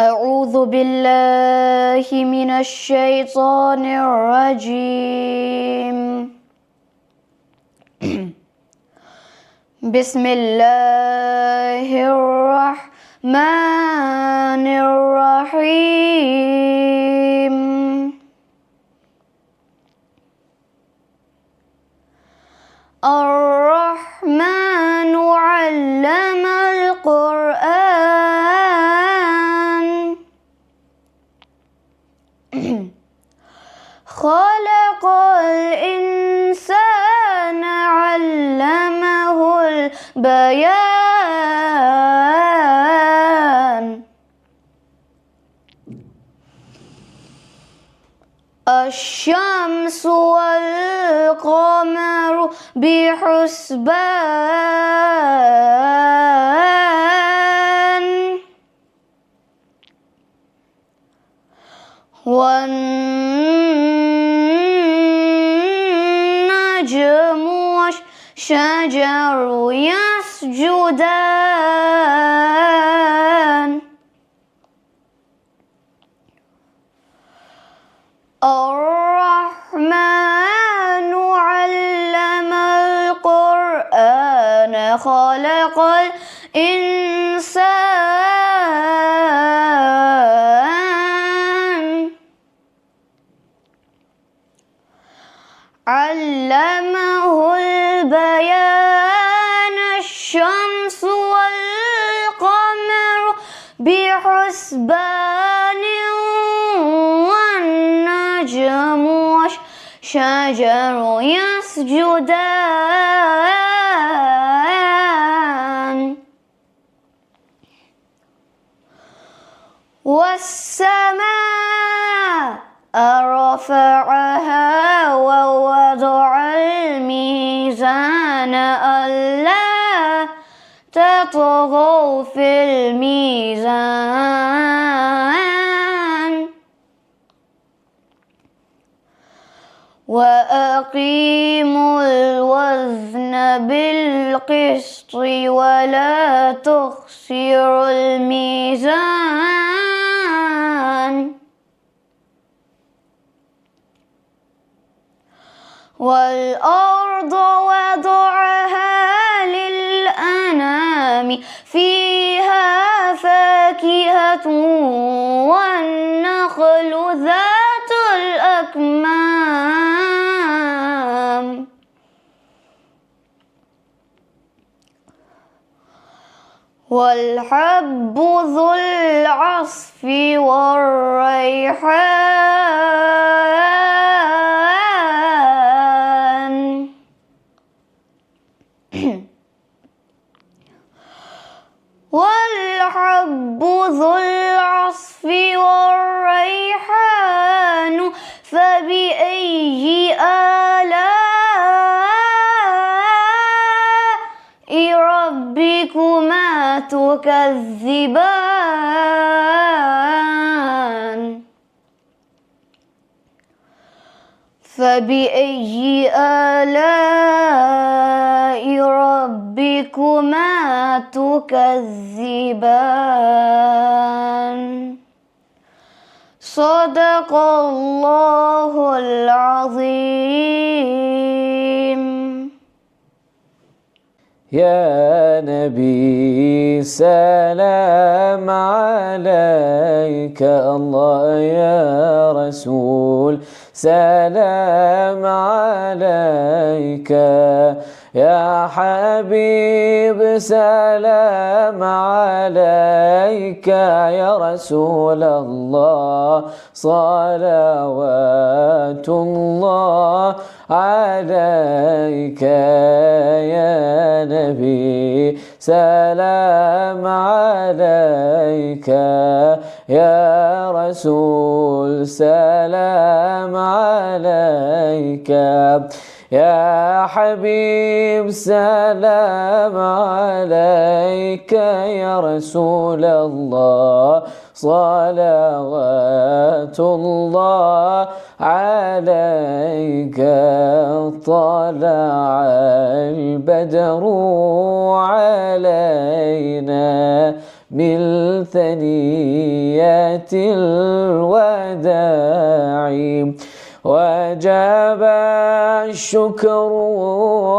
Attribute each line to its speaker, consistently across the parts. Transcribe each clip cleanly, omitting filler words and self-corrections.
Speaker 1: أعوذ بالله من الشيطان الرجيم. بسم الله الرحمن الرحيم. الرحمن علم القرآن خلق الإنسان علمه البيان. الشمس والقمر بحسبان والنجم والشجر يسجدان. الرحمن علم القرآن خلق الإنسان علمه البيان. الشمس والقمر بحسبان والنجم والشجر يسجدان. والسماء رفعها ووضع الميزان ألا تطغوا في الميزان وأقيموا الوزن بالقسط ولا تخسروا الميزان. والأرض وضعها للأنام فيها فاكهة والنخل ذات الأكمام والحب ذو العصف والريحان والحب ذو العصف والريحان فبأي آلاء ربكما تكذبان. فبأي آلاء ربكما تكذبان. صدق الله العظيم.
Speaker 2: يا نبي سلام عليك الله، يا رسول سلام عليك، يا حبيب سلام عليك، يا رسول الله صلوات الله عليك. يا نبي سلام عليك، يا رسول سلام عليك، يا حبيب سلام عليك، يا رسول الله صلوات الله عليك. طلع البدر علينا من ثنيات الوداع وجب الشكر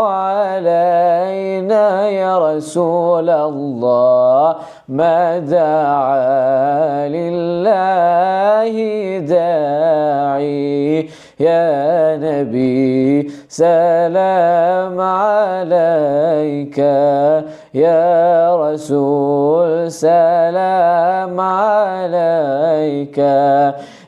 Speaker 2: علينا يا رسول الله ما دعا لله داعي يا نبي سلام عليك يا رسول سلام عليك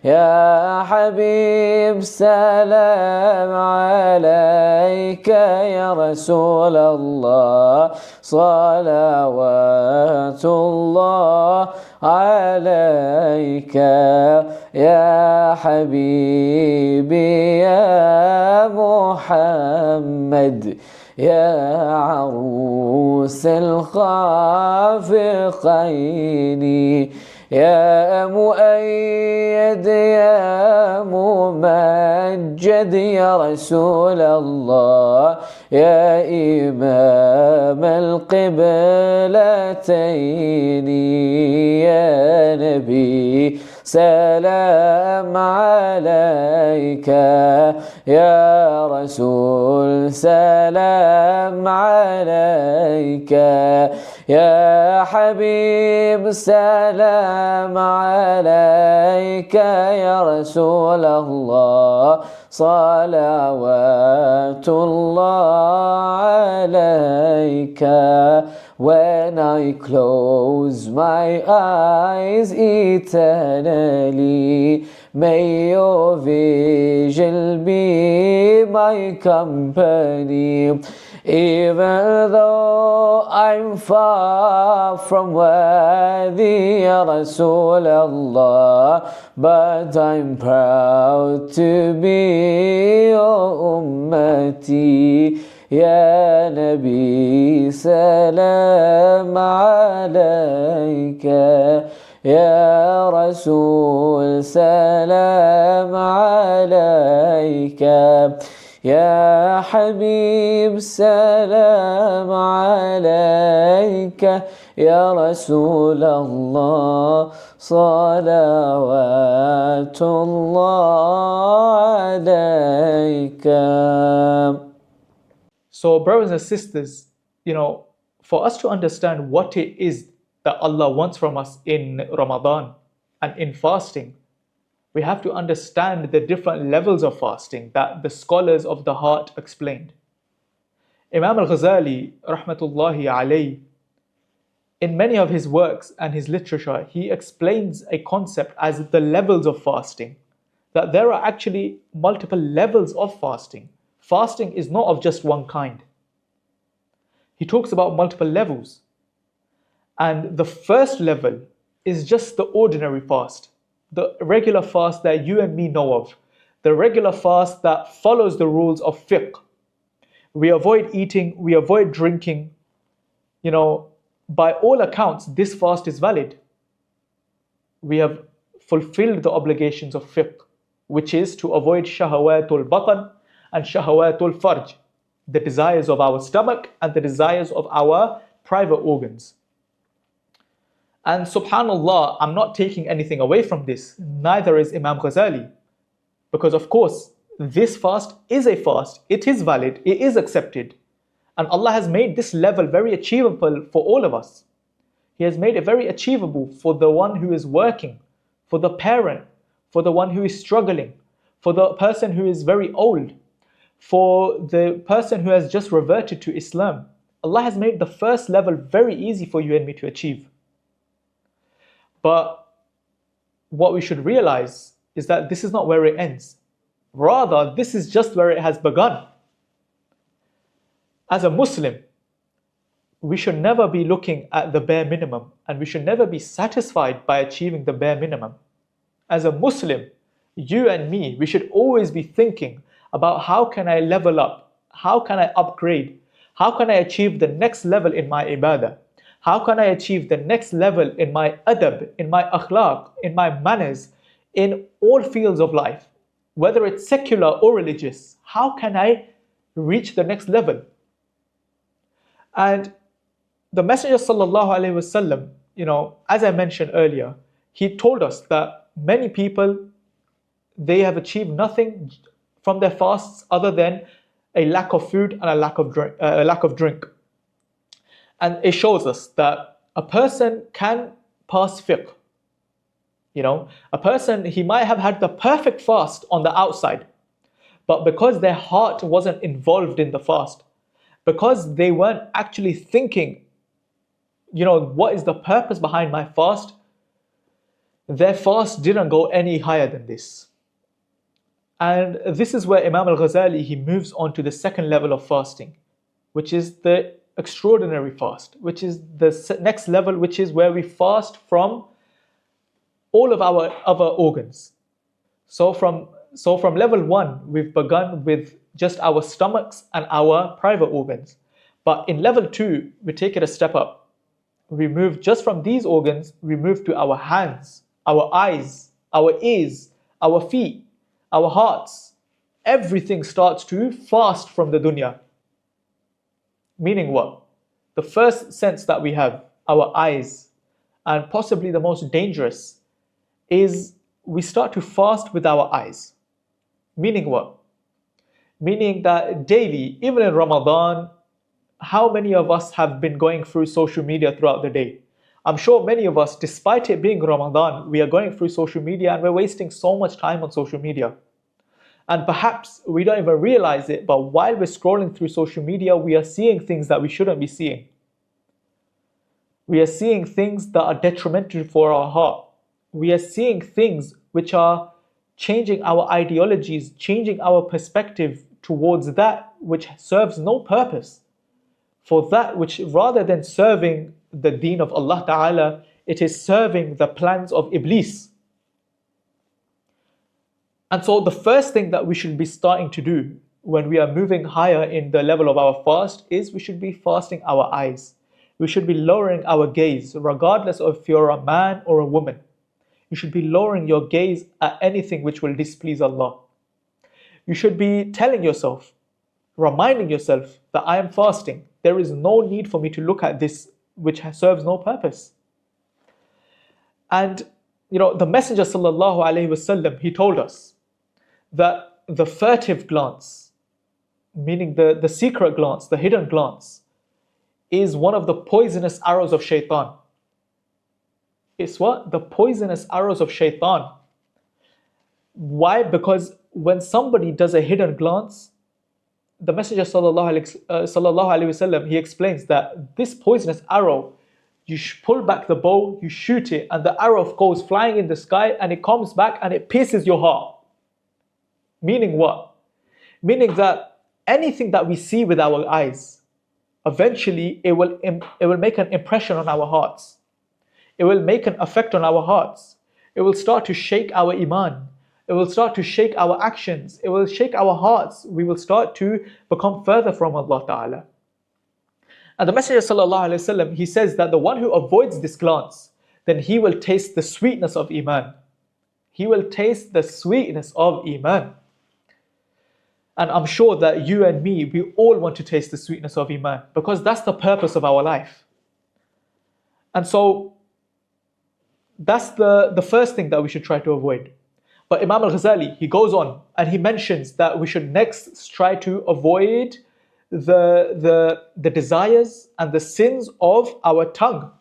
Speaker 2: يا حبيب سلام عليك يا رسول الله صلوات الله عليك يا حبيبي يا محمد يا عروس الخافقين يا مؤيد يا ممجد يا رسول الله يا إمام القبلتين يا نبي سلام عليك يا رسول سلام عليك يا حبيب سلام عليك يا رسول الله صلوات الله عليك. When I close my eyes eternally, may your vision be my company. Even though I'm far from worthy, Ya Rasulallah, but I'm proud to be your ummati. Ya Nabi, salam alayka. Ya Rasul, salam alayka. يا حبيب سلام عليك يا رسول الله صلوات الله عليك.
Speaker 3: So brothers and sisters, for us to understand what it is that Allah wants from us in Ramadan and in fasting, we have to understand the different levels of fasting that the scholars of the heart explained. Imam al-Ghazali, rahmatullahi alayhi, in many of his works and his literature, he explains a concept as the levels of fasting, that there are actually multiple levels of fasting. Fasting is not of just one kind. He talks about multiple levels. And the first level is just the ordinary fast, the regular fast that you and me know of, the regular fast that follows the rules of fiqh. We avoid eating, we avoid drinking. By all accounts, this fast is valid. We have fulfilled the obligations of fiqh, which is to avoid shahawatul batan and shahawatul farj, the desires of our stomach and the desires of our private organs. And subhanallah, I'm not taking anything away from this, neither is Imam Ghazali. Because of course, this fast is a fast, it is valid, it is accepted. And Allah has made this level very achievable for all of us. He has made it very achievable for the one who is working, for the parent, for the one who is struggling, for the person who is very old, for the person who has just reverted to Islam. Allah has made the first level very easy for you and me to achieve. But what we should realize is that this is not where it ends. Rather, this is just where it has begun. As a Muslim, we should never be looking at the bare minimum, and we should never be satisfied by achieving the bare minimum. As a Muslim, you and me, we should always be thinking about how can I level up? How can I upgrade? How can I achieve the next level in my ibadah? How can I achieve the next level in my adab, in my akhlaq, in my manners, in all fields of life? Whether it's secular or religious, how can I reach the next level? And the Messenger sallallahu alaihi wasallam, as I mentioned earlier, he told us that many people, they have achieved nothing from their fasts other than a lack of food and a lack of drink. And it shows us that a person can pass fiqh. A person, he might have had the perfect fast on the outside, but because their heart wasn't involved in the fast, because they weren't actually thinking, what is the purpose behind my fast, their fast didn't go any higher than this. And this is where Imam al-Ghazali, he moves on to the second level of fasting, which is the extraordinary fast, which is the next level, which is where we fast from all of our other organs. So from level 1, we've begun with just our stomachs and our private organs. But in level 2, we take it a step up. We move just from these organs, we move to our hands, our eyes, our ears, our feet, our hearts. Everything starts to fast from the dunya. Meaning what? The first sense that we have, our eyes, and possibly the most dangerous, is we start to fast with our eyes. Meaning what? Meaning that daily, even in Ramadan, how many of us have been going through social media throughout the day? I'm sure many of us, despite it being Ramadan, we are going through social media and we're wasting so much time on social media. And perhaps we don't even realize it, but while we're scrolling through social media, we are seeing things that we shouldn't be seeing. We are seeing things that are detrimental for our heart. We are seeing things which are changing our ideologies, changing our perspective towards that which serves no purpose. For that which, rather than serving the deen of Allah Ta'ala, it is serving the plans of Iblis. And so the first thing that we should be starting to do when we are moving higher in the level of our fast is we should be fasting our eyes. We should be lowering our gaze, regardless of if you're a man or a woman. You should be lowering your gaze at anything which will displease Allah. You should be telling yourself, reminding yourself that I am fasting. There is no need for me to look at this which serves no purpose. And the Messenger sallallahu alaihi wasallam, he told us that the furtive glance, meaning the secret glance, the hidden glance, is one of the poisonous arrows of shaitan. It's what? The poisonous arrows of shaitan. Why? Because when somebody does a hidden glance, the Messenger sallallahu alaihi wasallam, he explains that this poisonous arrow, you pull back the bow, you shoot it, and the arrow goes flying in the sky, and it comes back and it pierces your heart. Meaning what? Meaning that anything that we see with our eyes, eventually it will make an impression on our hearts. It will make an effect on our hearts. It will start to shake our iman. It will start to shake our actions. It will shake our hearts. We will start to become further from Allah Ta'ala. And the Messenger sallallahu alaihi wasallam, he says that the one who avoids this glance, then he will taste the sweetness of iman. He will taste the sweetness of iman. And I'm sure that you and me, we all want to taste the sweetness of iman, because that's the purpose of our life. And so that's the first thing that we should try to avoid. But Imam al-Ghazali, he goes on and he mentions that we should next try to avoid the desires and the sins of our tongue.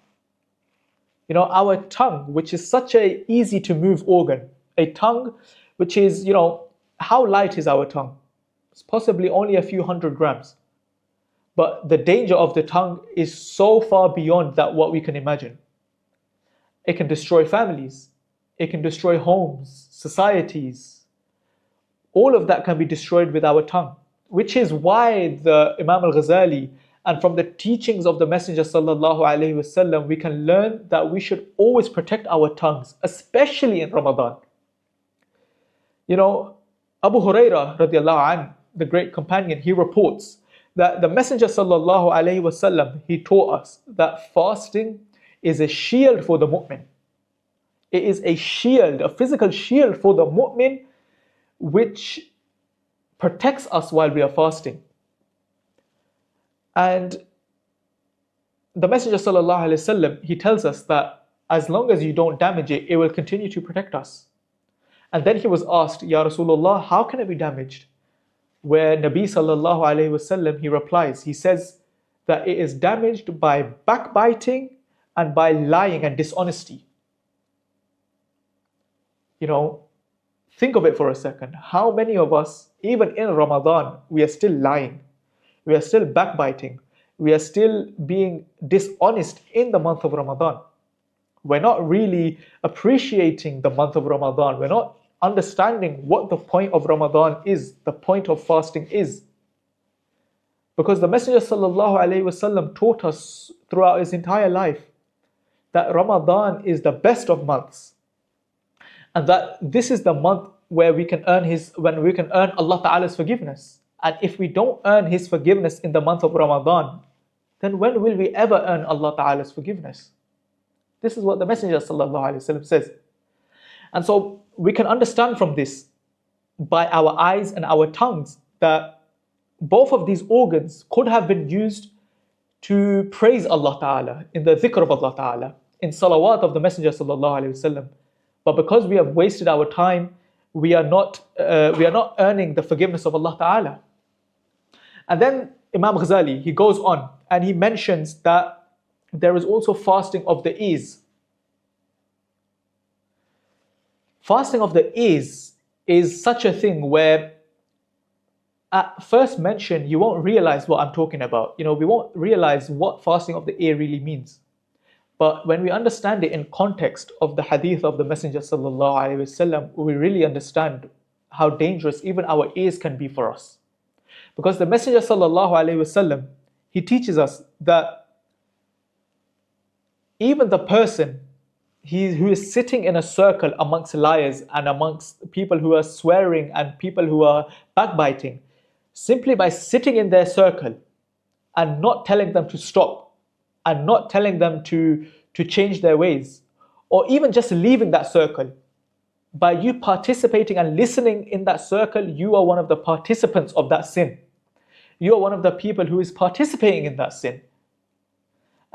Speaker 3: Our tongue, which is such a easy to move organ. A tongue which is, how light is our tongue? It's possibly only a few 100 grams. But the danger of the tongue is so far beyond that what we can imagine. It can destroy families. It can destroy homes, societies. All of that can be destroyed with our tongue, which is why the Imam al-Ghazali, and from the teachings of the Messenger sallallahu alaihi wasallam, we can learn that we should always protect our tongues, especially in Ramadan. Abu Hurairah radiallahu anh, the great companion, he reports that the Messenger sallallahu alaihi wasallam, he taught us that fasting is a shield for the mu'min. It is a shield, a physical shield for the mu'min, which protects us while we are fasting. And the Messenger sallallahu alaihi wasallam, he tells us that as long as you don't damage it, it will continue to protect us. And then he was asked, Ya Rasulullah, how can it be damaged? Where Nabi sallallahu alaihi wasallam, he replies, he says that it is damaged by backbiting and by lying and dishonesty. You know, think of it for a second. How many of us, even in Ramadan, we are still lying, we are still backbiting, we are still being dishonest in the month of Ramadan. We're not really appreciating the month of Ramadan. We're not understanding what the point of Ramadan is, the point of fasting is. Because the Messenger sallallahu alaihi wasallam taught us throughout his entire life that Ramadan is the best of months, and that this is the month where we can earn Allah Ta'ala's forgiveness. And if we don't earn His forgiveness in the month of Ramadan, then when will we ever earn Allah Ta'ala's forgiveness? This is what the Messenger sallallahu alaihi wasallam says. And so we can understand from this, by our eyes and our tongues, that both of these organs could have been used to praise Allah Ta'ala, in the dhikr of Allah Ta'ala, in salawat of the Messenger sallallahu alaihi wasallam. But because we have wasted our time, we are not earning the forgiveness of Allah Ta'ala. And then Imam Ghazali, he goes on and he mentions that there is also fasting of the ears. Fasting of the ears is such a thing where at first mention you won't realize what I'm talking about. We won't realize what fasting of the ear really means. But when we understand it in context of the hadith of the Messenger sallallahu alaihi wasallam, we really understand how dangerous even our ears can be for us. Because the Messenger sallallahu alaihi wasallam, he teaches us that even the person who is sitting in a circle amongst liars and amongst people who are swearing and people who are backbiting, simply by sitting in their circle and not telling them to stop, and not telling them to change their ways, or even just leaving that circle, by you participating and listening in that circle, you are one of the participants of that sin. You are one of the people who is participating in that sin.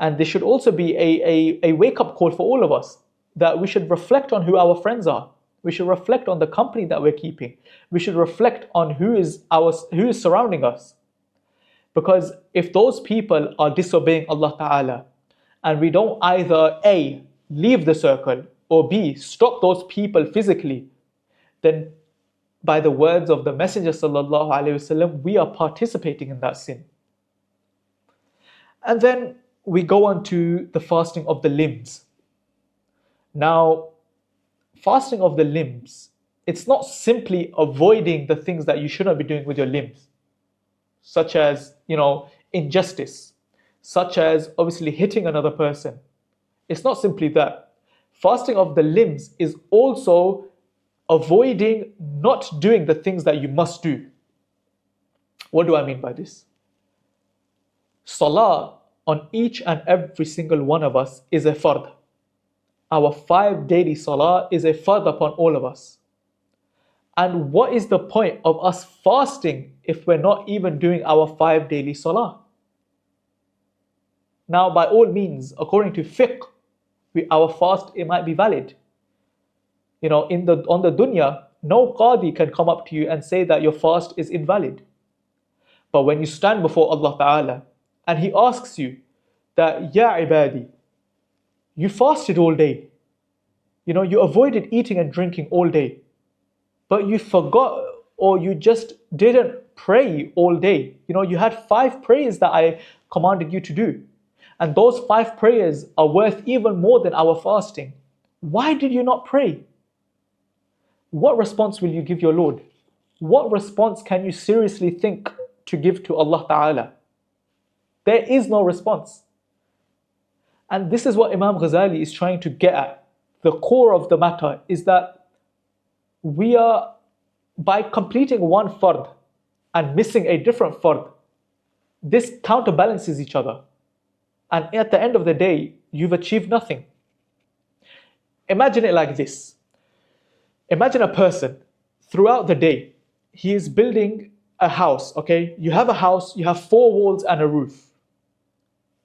Speaker 3: And this should also be a wake-up call for all of us, that we should reflect on who our friends are. We should reflect on the company that we're keeping. We should reflect on who is surrounding us. Because if those people are disobeying Allah Ta'ala, and we don't either A, leave the circle, or B, stop those people physically, then by the words of the Messenger sallallahu alaihi wasallam, we are participating in that sin. And then we go on to the fasting of the limbs. Now, fasting of the limbs, it's not simply avoiding the things that you shouldn't be doing with your limbs, such as, injustice, such as obviously hitting another person. It's not simply that. Fasting of the limbs is also avoiding not doing the things that you must do. What do I mean by this? Salah on each and every single one of us is a fard. Our 5 daily salah is a fard upon all of us. And what is the point of us fasting if we're not even doing our 5 daily salah? Now, by all means, according to fiqh, our fast, it might be valid. On the dunya, no qadi can come up to you and say that your fast is invalid. But when you stand before Allah Ta'ala and He asks you that, Ya ibadi, you fasted all day. You avoided eating and drinking all day. But you forgot, or you just didn't pray all day. You had 5 prayers that I commanded you to do. And those 5 prayers are worth even more than our fasting. Why did you not pray? What response will you give your Lord? What response can you seriously think to give to Allah Ta'ala? There is no response. And this is what Imam Ghazali is trying to get at. The core of the matter is that we are, by completing one fard and missing a different fard, this counterbalances each other. And at the end of the day, you've achieved nothing. Imagine it like this. Imagine a person, throughout the day, he is building a house, okay? You have a house, you have 4 walls and a roof.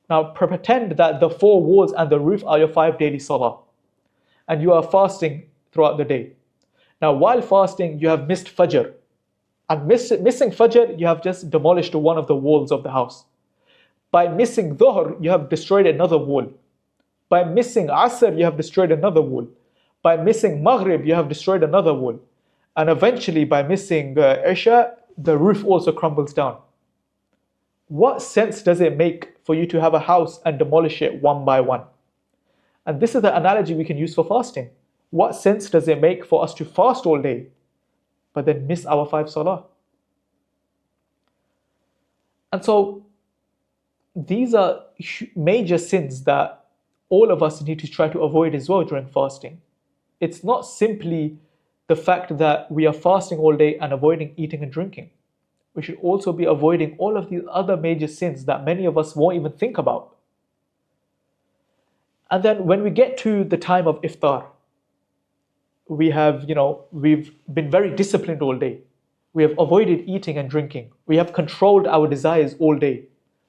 Speaker 3: Now pretend that the four walls and the roof are your 5 daily salah, and you are fasting throughout the day. Now while fasting, you have missed Fajr. And missing Fajr, you have just demolished one of the walls of the house. By missing Dhuhr, you have destroyed another wall. By missing Asr, you have destroyed another wall. By missing Maghrib, you have destroyed another wall. And eventually, by missing Isha, the roof also crumbles down. What sense does it make for you to have a house and demolish it one by one? And this is the analogy we can use for fasting. What sense does it make for us to fast all day, but then miss our 5 salah? And so, these are major sins that all of us need to try to avoid as well during fasting. It's not simply the fact that we are fasting all day and avoiding eating and drinking. We should also be avoiding all of these other major sins that many of us won't even think about. And then when we get to the time of iftar, we've been very disciplined all day. We have avoided eating and drinking. We have controlled our desires all day.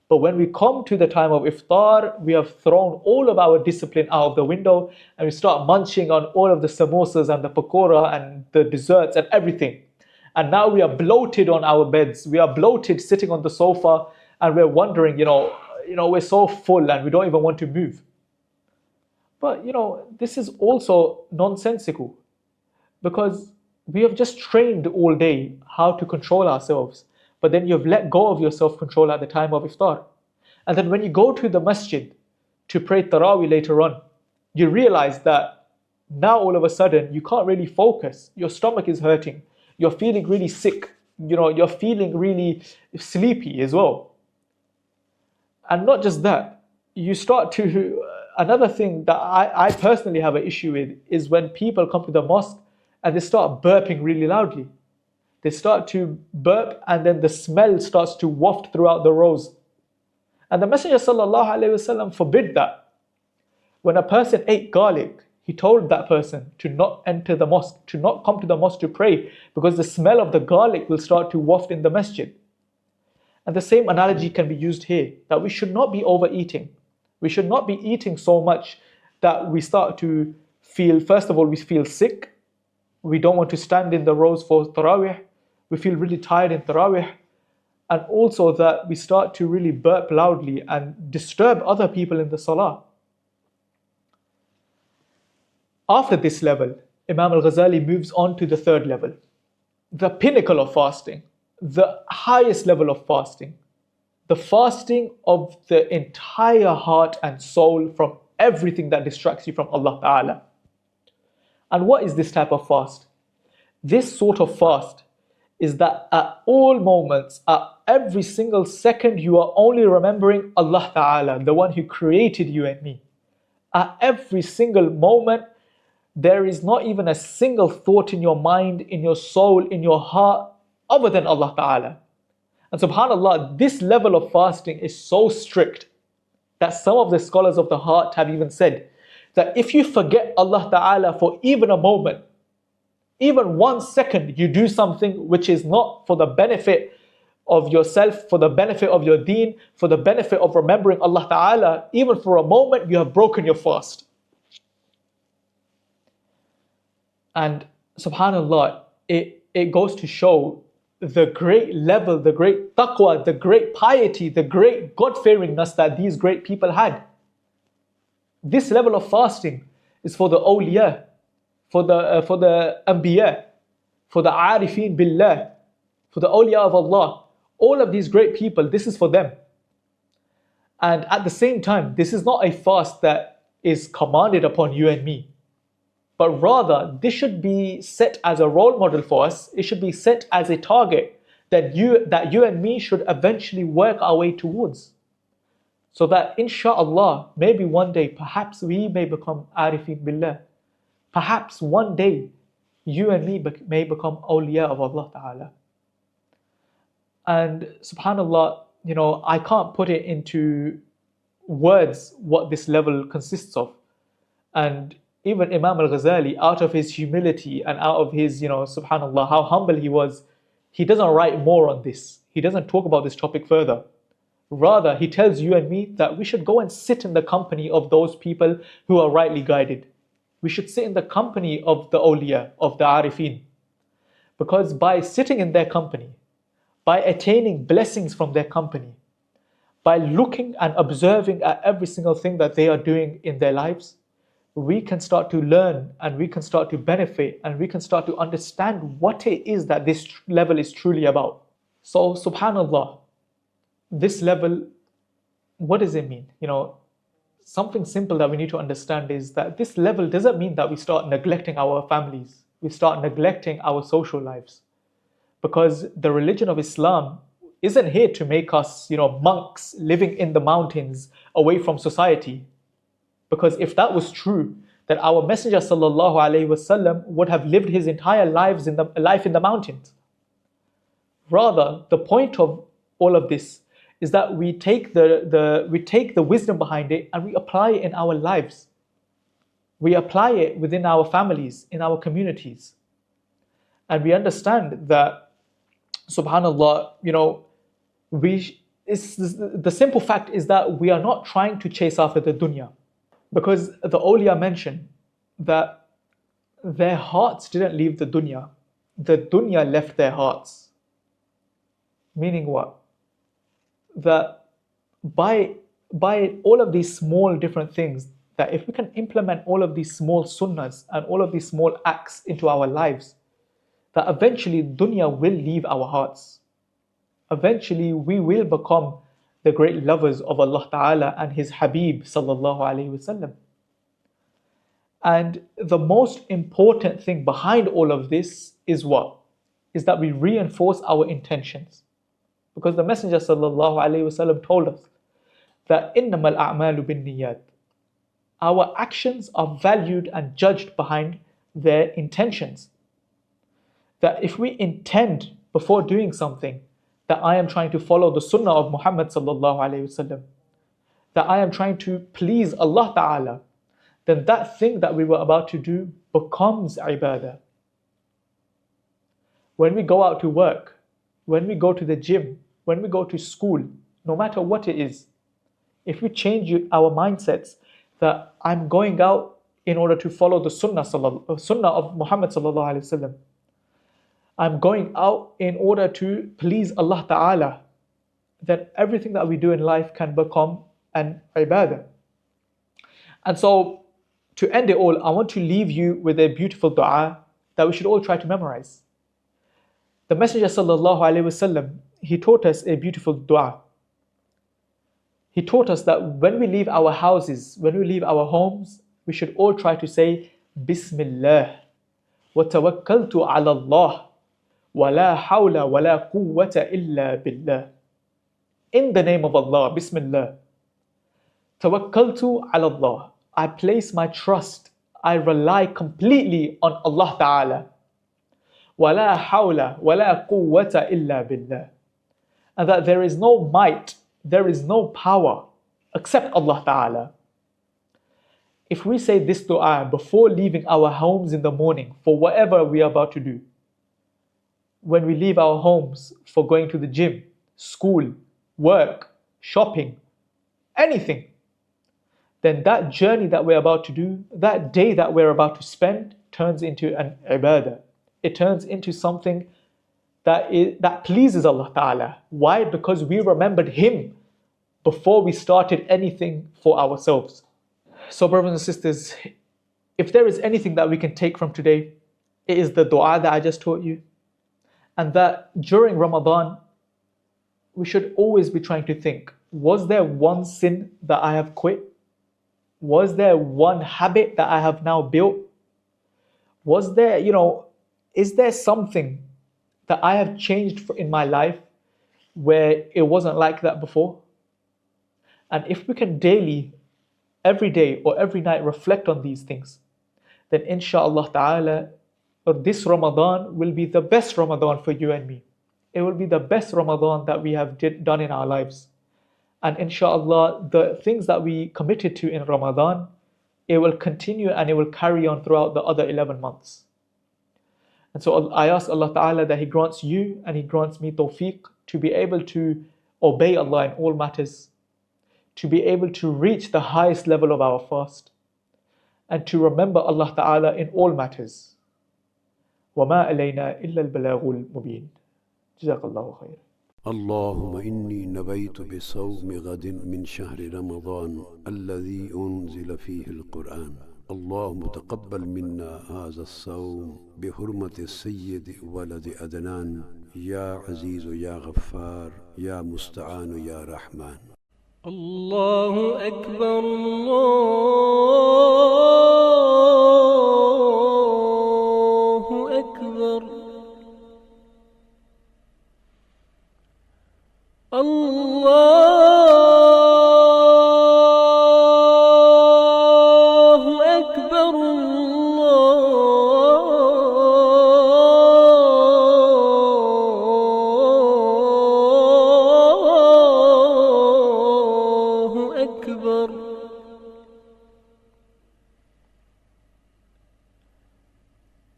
Speaker 3: But when we come to the time of iftar, we have thrown all of our discipline out of the window and we start munching on all of the samosas and the pakora and the desserts and everything. And now we are bloated on our beds. We are bloated sitting on the sofa and we're wondering, we're so full and we don't even want to move. But, this is also nonsensical because we have just trained all day how to control ourselves. But then you've let go of your self-control at the time of iftar. And then when you go to the masjid to pray Taraweeh later on, you realize that now all of a sudden you can't really focus. Your stomach is hurting. You're feeling really sick. You're feeling really sleepy as well. And not just that, you start to... Another thing that I personally have an issue with is when people come to the mosque and they start burping really loudly. They start to burp and then the smell starts to waft throughout the rows. And the Messenger ﷺ forbid that. When a person ate garlic, he told that person to not enter the mosque, to not come to the mosque to pray, because the smell of the garlic will start to waft in the masjid. And the same analogy can be used here, that we should not be overeating. We should not be eating so much that we start to feel, first of all, we feel sick. We don't want to stand in the rows for Taraweeh. We feel really tired in Taraweeh. And also that we start to really burp loudly and disturb other people in the Salah. After this level, Imam al-Ghazali moves on to the third level. The pinnacle of fasting. The highest level of fasting. The fasting of the entire heart and soul from everything that distracts you from Allah Ta'ala. And what is this type of fast? This sort of fast is that at all moments, at every single second, you are only remembering Allah Ta'ala, the one who created you and me. At every single moment, there is not even a single thought in your mind, in your soul, in your heart, other than Allah Ta'ala. And subhanAllah, this level of fasting is so strict that some of the scholars of the heart have even said that if you forget Allah Ta'ala for even a moment, even 1 second, you do something which is not for the benefit of yourself, for the benefit of your deen, for the benefit of remembering Allah Ta'ala, even for a moment, you have broken your fast. And subhanAllah, it goes to show the great level, the great taqwa, the great piety, the great God-fearingness that these great people had. This level of fasting is for the awliya, for the anbiya, for the arifin billah, for the awliya of Allah. All of these great people, this is for them. And at the same time, this is not a fast that is commanded upon you and me. But rather, this should be set as a role model for us. It should be set as a target that you and me should eventually work our way towards. So that inshaAllah, maybe one day, perhaps we may become arifin billah. Perhaps one day, you and me may become awliya of Allah Ta'ala. And subhanAllah, I can't put it into words what this level consists of. And even Imam al-Ghazali, out of his humility and out of his, subhanAllah, how humble he was, he doesn't write more on this. He doesn't talk about this topic further. Rather, he tells you and me that we should go and sit in the company of those people who are rightly guided. We should sit in the company of the awliya, of the arifin. Because by sitting in their company, by attaining blessings from their company, by looking and observing at every single thing that they are doing in their lives, we can start to learn and we can start to benefit and we can start to understand what it is that this level is truly about. So, subhanAllah, this level, what does it mean? Something simple that we need to understand is that this level doesn't mean that we start neglecting our families, we start neglecting our social lives. Because the religion of Islam isn't here to make us, monks living in the mountains away from society. Because if that was true, then our Messenger sallallahu alaihi wasallam would have lived his entire life in the mountains. Rather, the point of all of this is that we take the wisdom behind it and we apply it in our lives. We apply it within our families, in our communities. And we understand that, subhanAllah, the simple fact is that we are not trying to chase after the dunya. Because the awliya mention that their hearts didn't leave the dunya left their hearts. Meaning what? That by all of these small different things, that if we can implement all of these small sunnahs and all of these small acts into our lives, that eventually dunya will leave our hearts. Eventually we will become the great lovers of Allah Ta'ala and His Habib sallallahu alayhi wasallam. And the most important thing behind all of this is what? Is that we reinforce our intentions. Because the Messenger sallallahu alayhi wasallam told us that innamal a'malu bin niyat. Our actions are valued and judged behind their intentions. That if we intend before doing something that I am trying to follow the sunnah of Muhammad sallallahu alayhi wasallam, that I am trying to please Allah Ta'ala, then that thing that we were about to do becomes ibadah. When we go out to work, when we go to the gym, when we go to school, no matter what it is, if we change our mindsets that I'm going out in order to follow the sunnah of Muhammad sallallahu alayhi wasallam, I'm going out in order to please Allah Ta'ala, then everything that we do in life can become an ibadah. And so, to end it all, I want to leave you with a beautiful dua that we should all try to memorize. The Messenger sallallahu alaihi wasallam, he taught us a beautiful dua. He taught us that when we leave our houses, when we leave our homes, we should all try to say, Bismillah, wa tawakkaltu ala Allah. وَلَا حَوْلَ وَلَا قُوَّةَ إِلَّا بِاللَّهِ. In the name of Allah, Bismillah. Tawakkaltu ala Allah. I place my trust, I rely completely on Allah Ta'ala. وَلَا حَوْلَ وَلَا قُوَّةَ إِلَّا بِاللَّهِ. And that there is no might, there is no power except Allah Ta'ala. If we say this dua before leaving our homes in the morning for whatever we are about to do, when we leave our homes for going to the gym, school, work, shopping, anything, then that journey that we're about to do, that day that we're about to spend, turns into an ibadah. It turns into something that pleases Allah Ta'ala. Why? Because we remembered Him before we started anything for ourselves. So brothers and sisters, if there is anything that we can take from today, it is the dua that I just taught you. And that during Ramadan, we should always be trying to think, was there one sin that I have quit? Was there one habit that I have now built? Was there, is there something that I have changed in my life where it wasn't like that before? And if we can daily, every day or every night reflect on these things, then inshallah ta'ala, this Ramadan will be the best Ramadan for you and me. It will be the best Ramadan that we have done in our lives. And inshallah, the things that we committed to in Ramadan, it will continue and it will carry on throughout the other 11 months. And so I ask Allah Ta'ala that He grants you and He grants me tawfiq to be able to obey Allah in all matters, to be able to reach the highest level of our fast, and to remember Allah Ta'ala in all matters. وَمَا عَلَيْنَا إِلَّا الْبَلَاغُ الْمُبِينُ. جزاك الله خير.
Speaker 4: اللهم إني نويت بصوم غد من شهر رمضان الذي أنزل فيه القرآن. اللهم تقبل منا هذا الصوم بحرمة السيد ولد أدنان، يا عزيز يا غفار يا مستعان يا رحمن.
Speaker 5: الله أكبر الله أكبر. الله أكبر الله أكبر.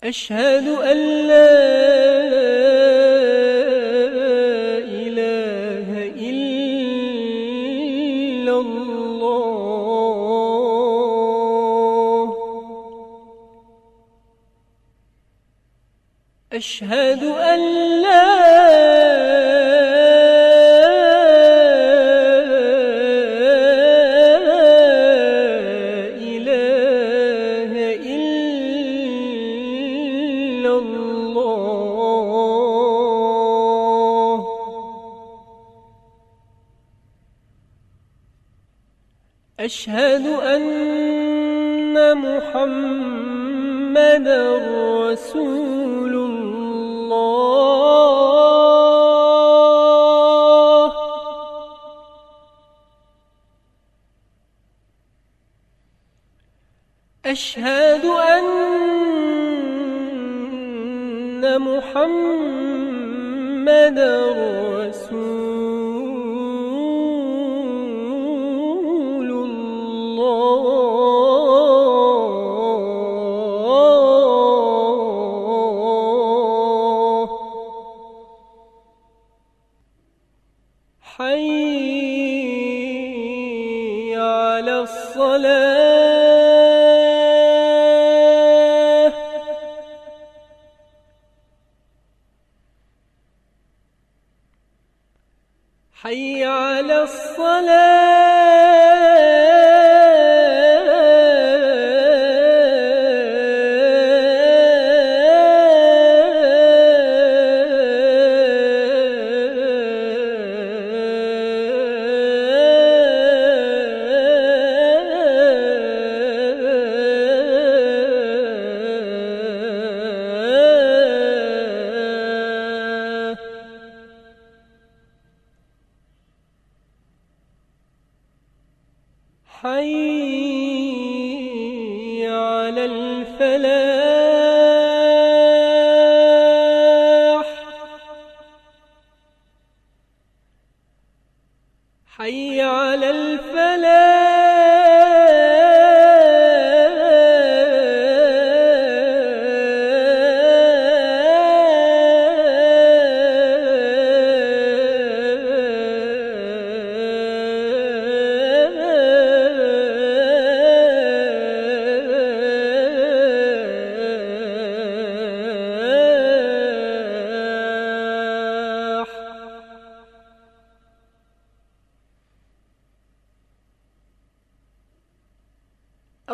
Speaker 5: أشهد أن لا إله إلا الله. أشهد أن لا إله إلا الله. أشهد أن محمدًا رسول الله. أشهد أن محمدًا رسول الله. حي على الصلاة. حي على الصلاة. حي على الفلاح. حي على الفلاح.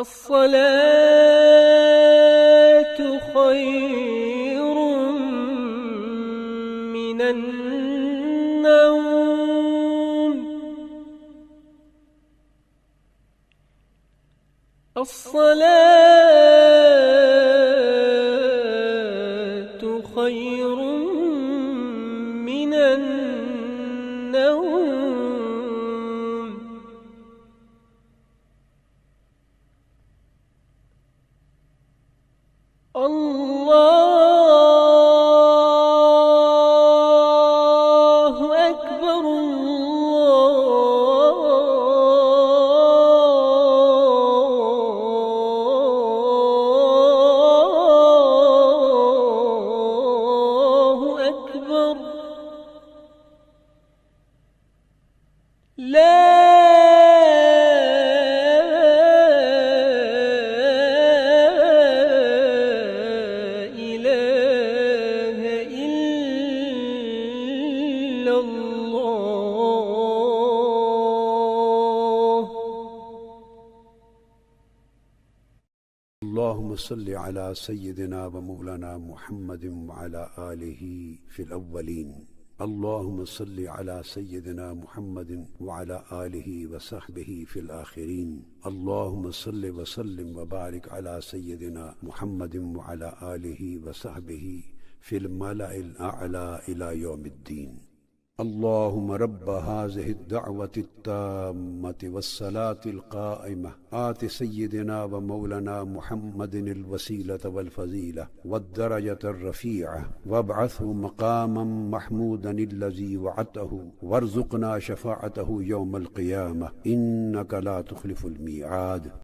Speaker 5: الصلاة خير من النوم. الصلاة خير من النوم. الله أكبر الله أكبر. إله إلا الله.
Speaker 4: اللهم صل على سيدنا ومولانا محمد وعلى آله في الأولين. اللهم صل على سيدنا محمد وعلى آله وصحبه في الآخرين. اللهم صل وسلم وبارك على سيدنا محمد وعلى آله وصحبه في الملأ الأعلى إلى يوم الدين. اللهم رب هذه الدعوة التامة والصلاة القائمة آت سيدنا ومولانا محمد الوسيلة والفضيلة والدرجة الرفيعة وابعثه مقاما محمودا الذي وعدته وارزقنا شفاعته يوم القيامة إنك لا تخلف الميعاد.